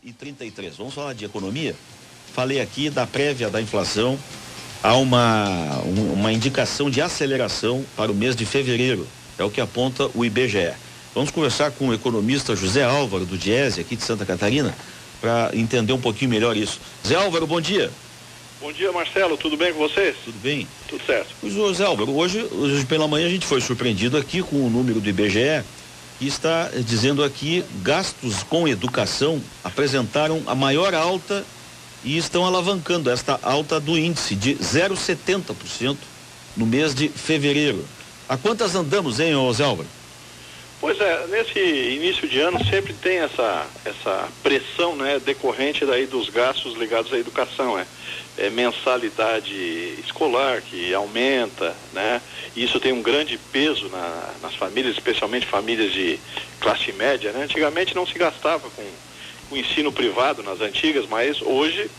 E 33. Vamos falar de economia? Falei aqui da prévia da inflação. Há uma indicação de aceleração para o mês de fevereiro. É o que aponta o IBGE. Vamos conversar com o economista José Álvaro, do Diese, aqui de Santa Catarina, para entender um pouquinho melhor isso. José Álvaro, bom dia. Bom dia, Marcelo. Tudo bem com vocês? Tudo bem? Tudo certo. Pois, José Álvaro, hoje pela manhã a gente foi surpreendido aqui com o número do IBGE, que está dizendo aqui, gastos com educação apresentaram a maior alta e estão alavancando esta alta do índice de 0,70% no mês de fevereiro. A quantas andamos, hein, José Álvaro? Pois é, nesse início de ano sempre tem essa pressão, né, decorrente daí dos gastos ligados à educação, mensalidade escolar que aumenta, né? E isso tem um grande peso nas famílias, especialmente famílias de classe média, né? Antigamente não se gastava com o ensino privado nas antigas, mas hoje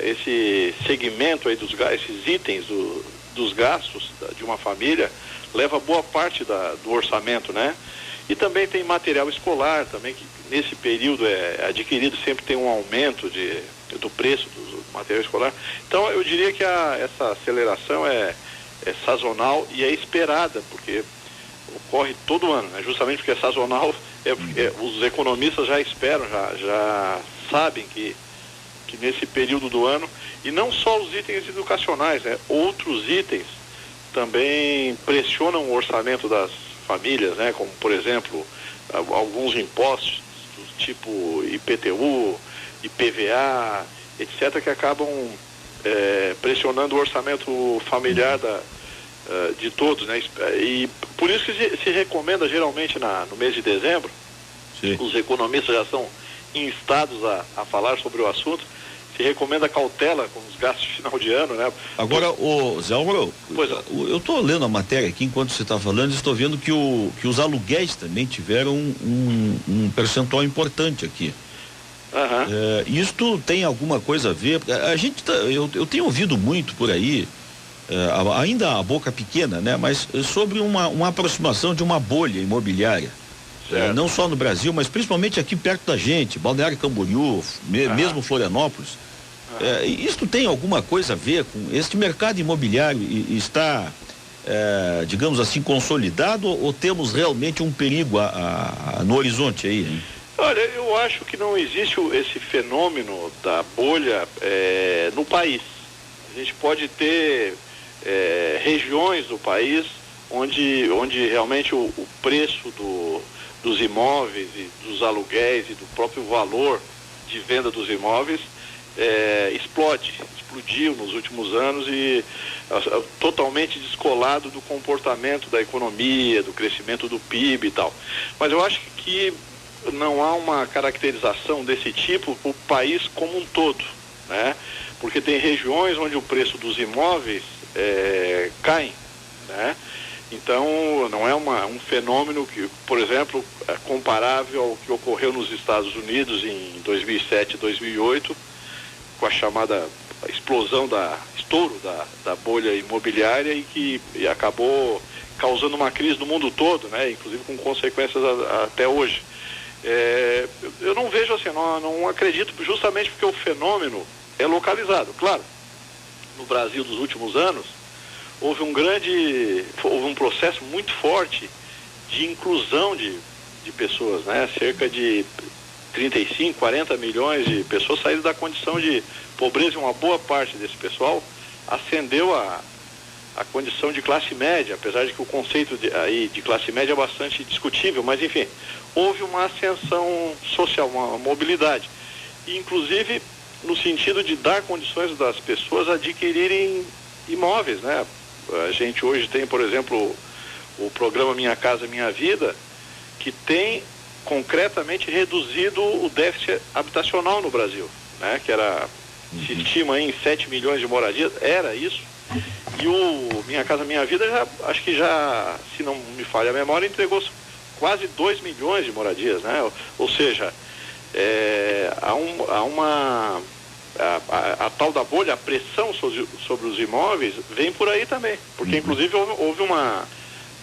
esse segmento aí esses itens dos gastos de uma família leva boa parte do orçamento, né? E também tem material escolar também, que nesse período é adquirido, sempre tem um aumento do preço do material escolar. Então eu diria que essa aceleração é sazonal e é esperada, porque ocorre todo ano, né? Justamente porque é sazonal, os economistas já esperam, já sabem que nesse período do ano, e não só os itens educacionais, né? Outros itens também pressionam o orçamento das famílias, né? Como, por exemplo, alguns impostos do tipo IPTU, IPVA, etc., que acabam pressionando o orçamento familiar de todos, né? E por isso que se recomenda geralmente no mês de dezembro. Sim. Os economistas já são instados a falar sobre o assunto. Se recomenda cautela com os gastos de final de ano, né? Agora, Zé Álvaro, eu estou lendo a matéria aqui enquanto você está falando, estou vendo que os aluguéis também tiveram um percentual importante aqui. Uhum. Isto tem alguma coisa a ver? Eu tenho ouvido muito por aí, ainda a boca pequena, né? Mas sobre uma aproximação de uma bolha imobiliária. Não só no Brasil, mas principalmente aqui perto da gente, Balneário Camboriú, mesmo Florianópolis. Isto tem alguma coisa a ver com este mercado imobiliário está, digamos assim, consolidado, ou temos realmente um perigo no horizonte aí, hein? Olha, eu acho que não existe esse fenômeno da bolha no país. A gente pode ter regiões do país onde realmente o preço dos imóveis e dos aluguéis e do próprio valor de venda dos imóveis explodiu nos últimos anos e totalmente descolado do comportamento da economia, do crescimento do PIB e tal. Mas eu acho que não há uma caracterização desse tipo para o país como um todo, né? Porque tem regiões onde o preço dos imóveis cai, né? Então, não é um fenômeno que, por exemplo, é comparável ao que ocorreu nos Estados Unidos em 2007 e 2008, com a chamada estouro da bolha imobiliária e acabou causando uma crise no mundo todo, né? Inclusive com consequências até hoje. Eu não vejo assim, não acredito, justamente porque o fenômeno é localizado. Claro, no Brasil dos últimos anos, houve um processo muito forte de inclusão de pessoas, né? Cerca de 35, 40 milhões de pessoas saíram da condição de pobreza, e uma boa parte desse pessoal ascendeu a condição de classe média, apesar de que o conceito de classe média é bastante discutível, mas enfim, houve uma ascensão social, uma mobilidade, e inclusive no sentido de dar condições das pessoas adquirirem imóveis, né? A gente hoje tem, por exemplo, o programa Minha Casa Minha Vida, que tem concretamente reduzido o déficit habitacional no Brasil, né? Que se estima em 7 milhões de moradias, era isso, e o Minha Casa Minha Vida acho que se não me falha a memória, entregou quase 2 milhões de moradias, né? Ou seja, a tal da bolha, a pressão sobre os imóveis vem por aí também, porque inclusive houve uma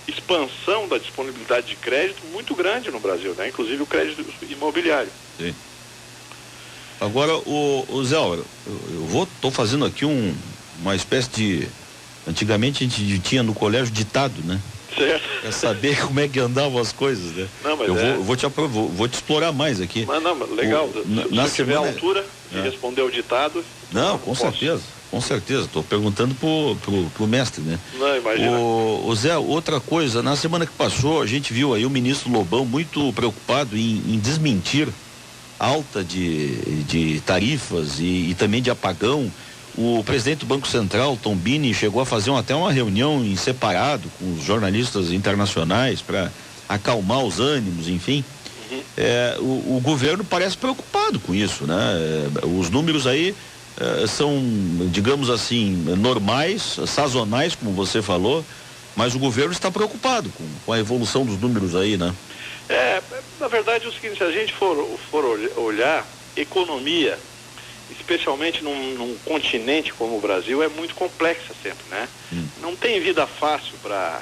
expansão da disponibilidade de crédito muito grande no Brasil, né? Inclusive o crédito imobiliário. Sim. Agora, o Zé, estou fazendo aqui uma espécie de, antigamente a gente tinha no colégio ditado, né? Certo. Pra saber como é que andavam as coisas, né? Não, mas vou te explorar mais aqui. Mas não, legal. Se tiver altura de responder o ditado. Não, com certeza. Estou perguntando pro mestre, né? Não, imagina. O Zé, outra coisa, na semana que passou, a gente viu aí o ministro Lobão muito preocupado em desmentir alta de tarifas e também de apagão. O presidente do Banco Central, Tom Bini, chegou a fazer até uma reunião em separado com os jornalistas internacionais para acalmar os ânimos, enfim. O governo parece preocupado com isso, né? Os números aí são, digamos assim, normais, sazonais, como você falou, mas o governo está preocupado com a evolução dos números aí, né? Na verdade é o seguinte, se a gente for olhar economia, especialmente num continente como o Brasil, é muito complexa sempre, né? Não tem vida fácil para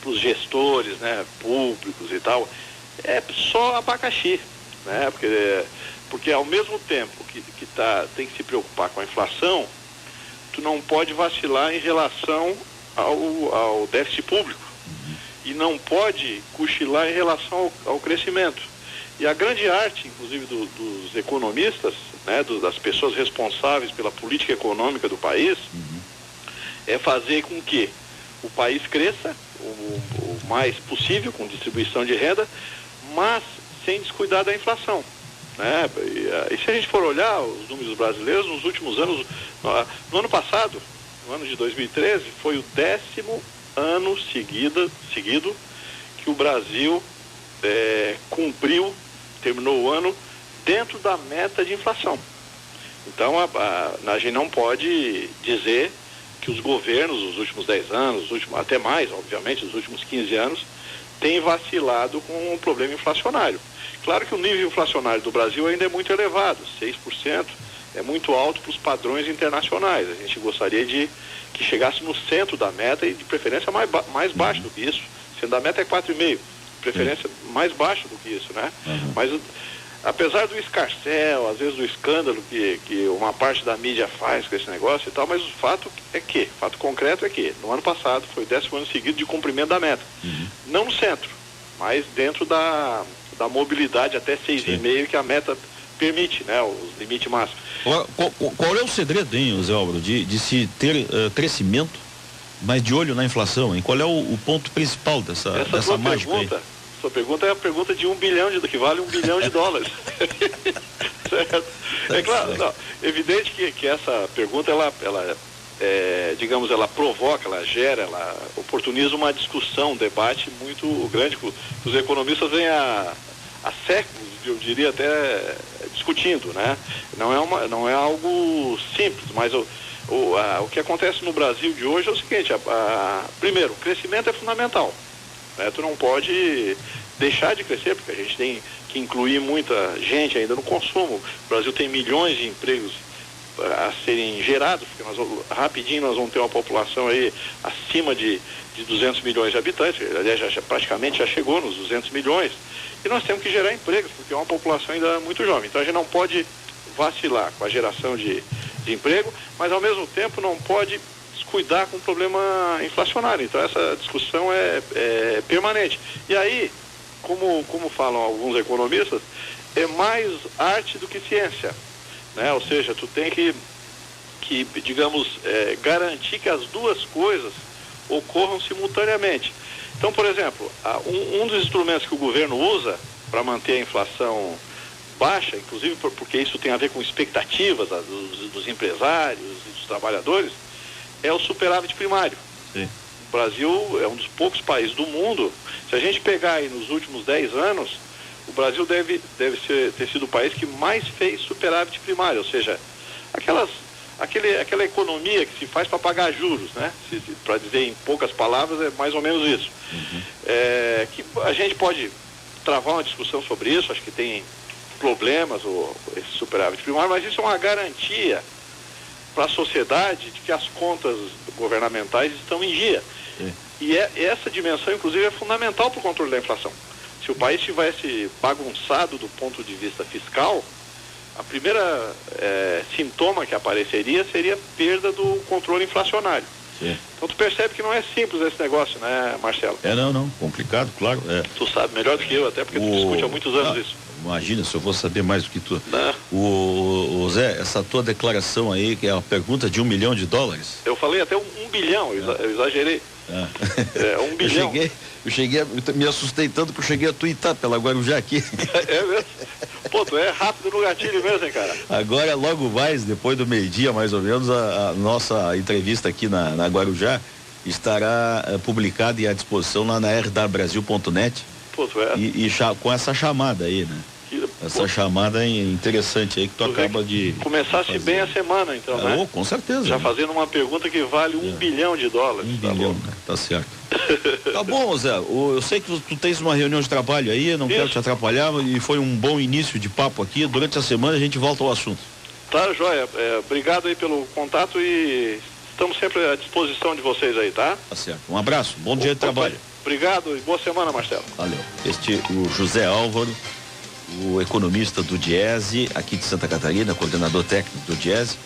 os gestores, né, públicos e tal. É só abacaxi, né? Porque ao mesmo tempo que tem que se preocupar com a inflação, tu não pode vacilar em relação ao déficit público. E não pode cochilar em relação ao crescimento. E a grande arte, inclusive, dos economistas, né, das pessoas responsáveis pela política econômica do país, é fazer com que o país cresça o mais possível, com distribuição de renda, mas sem descuidar da inflação, né? E se a gente for olhar os números brasileiros, nos últimos anos, no ano passado, no ano de 2013, foi o 10º ano seguido que o Brasil terminou o ano dentro da meta de inflação. Então a gente não pode dizer que os governos, os últimos 10 anos, até mais, obviamente, os últimos 15 anos, têm vacilado com um problema inflacionário. Claro que o nível inflacionário do Brasil ainda é muito elevado, 6%, é muito alto para os padrões internacionais. A gente gostaria que chegasse no centro da meta e de preferência mais baixo do que isso, sendo a meta é 4,5%, preferência mais baixo do que isso, né? Mas apesar do escarcéu, às vezes do escândalo que uma parte da mídia faz com esse negócio e tal, mas o fato concreto é que no ano passado foi o 10º ano seguido de cumprimento da meta. Não no centro, mas dentro da mobilidade até 6,5% que a meta permite, né? Os limites máximos. Qual é o segredo, hein, Zé Álvaro, de se ter crescimento, mas de olho na inflação, hein? Qual é o ponto principal dessa mágica aí? Sua pergunta é a pergunta de que vale $1 bilhão. Certo? É claro, não, evidente que essa pergunta, ela provoca, ela gera, ela oportuniza uma discussão, um debate muito grande, que os economistas vêm há séculos, eu diria até, discutindo, né? Não é algo simples, mas o que acontece no Brasil de hoje é o seguinte, primeiro, o crescimento é fundamental, né? Tu não pode deixar de crescer, porque a gente tem que incluir muita gente ainda no consumo. O Brasil tem milhões de empregos a serem gerados, porque rapidinho nós vamos ter uma população aí acima de 200 milhões de habitantes, aliás, praticamente já chegou nos 200 milhões, e nós temos que gerar empregos, porque é uma população ainda muito jovem. Então a gente não pode vacilar com a geração de emprego, mas ao mesmo tempo não pode descuidar com o problema inflacionário. Então essa discussão é permanente. E aí, como falam alguns economistas, é mais arte do que ciência, né? Ou seja, tu tem que digamos, garantir que as duas coisas ocorram simultaneamente. Então, por exemplo, um dos instrumentos que o governo usa para manter a inflação baixa, inclusive porque isso tem a ver com expectativas dos empresários e dos trabalhadores, é o superávit primário. Sim. O Brasil é um dos poucos países do mundo. Se a gente pegar aí nos últimos 10 anos, o Brasil deve ter sido o país que mais fez superávit primário, ou seja, aquela economia que se faz para pagar juros, né? Para dizer em poucas palavras, é mais ou menos isso. Que a gente pode travar uma discussão sobre isso, acho que tem problemas esse superávit primário, mas isso é uma garantia para a sociedade de que as contas governamentais estão em dia. E essa dimensão, inclusive, é fundamental para o controle da inflação. Se o país tivesse bagunçado do ponto de vista fiscal, a primeira sintoma que apareceria seria a perda do controle inflacionário. Sim. Então tu percebe que não é simples esse negócio, né, Marcelo? Não, complicado, claro. Tu sabe melhor do que eu, até porque tu discute há muitos anos isso. Imagina, se eu vou saber mais do que tu. O Zé, essa tua declaração aí, que é a pergunta de $1 milhão. Eu falei até 1 bilhão, eu exagerei. 1 bilhão. Eu me assustei tanto que eu cheguei a tuitar pela Guarujá aqui. É mesmo? Pô, tu é rápido no gatilho mesmo, hein, cara? Agora, logo mais, depois do meio-dia, mais ou menos, a nossa entrevista aqui na Guarujá estará publicada e à disposição lá na rwbrasil.net. Pô, tu é. E com essa chamada aí, né? Essa chamada interessante aí que tu acaba de... Começasse bem a semana, então, né? Com certeza. Já fazendo uma pergunta que vale $1 bilhão. $1 bilhão, né? Tá certo. Tá bom, Zé. Eu sei que tu tens uma reunião de trabalho aí, eu não quero te atrapalhar, e foi um bom início de papo aqui. Durante a semana a gente volta ao assunto. Tá, joia. Obrigado aí pelo contato e estamos sempre à disposição de vocês aí, tá? Tá certo. Um abraço, bom dia de trabalho. Obrigado e boa semana, Marcelo. Valeu. O José Álvaro, o economista do Diese, aqui de Santa Catarina, coordenador técnico do Diese,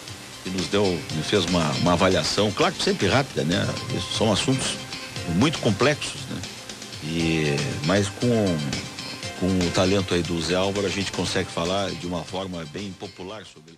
que me fez uma avaliação, claro que sempre rápida, né? Esses são assuntos muito complexos, né? Mas com o talento aí do Zé Álvaro, a gente consegue falar de uma forma bem popular sobre